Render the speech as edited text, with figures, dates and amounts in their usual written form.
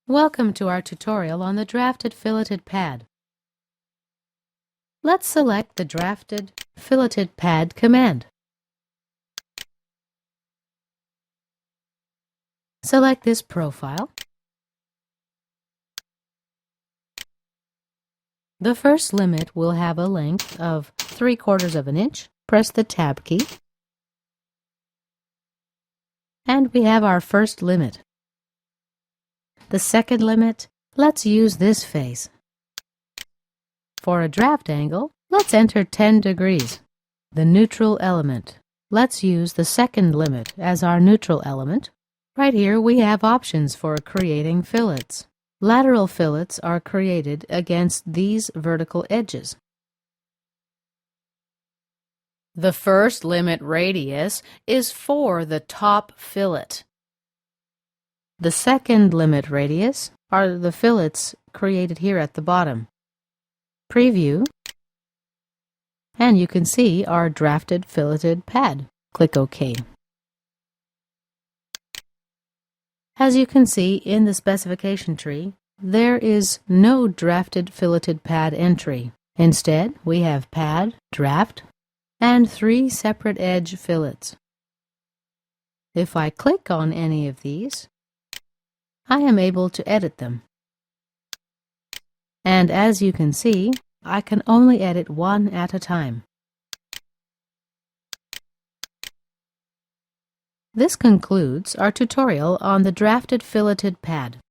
Welcome to our tutorial on the drafted filleted pad. Let's select the drafted filleted pad command. Select this profile. The first limit will have a length of 3/4 of an inch. Press the Tab key. And we have our first limit. The second limit, let's use this face. For a draft angle, let's enter 10 degrees. The neutral element, let's use the second limit as our neutral element. Right here we have options for creating fillets. Lateral fillets are created against these vertical edges. The first limit radius is for the top fillet. The second limit radius are the fillets created here at the bottom. Preview, and you can see our drafted filleted pad. Click OK. As you can see in the specification tree, there is no drafted filleted pad entry. Instead, we have pad, draft, and 3 separate edge fillets. If I click on any of these, I am able to edit them. And as you can see, I can only edit one at a time. This concludes our tutorial on the drafted filleted pad.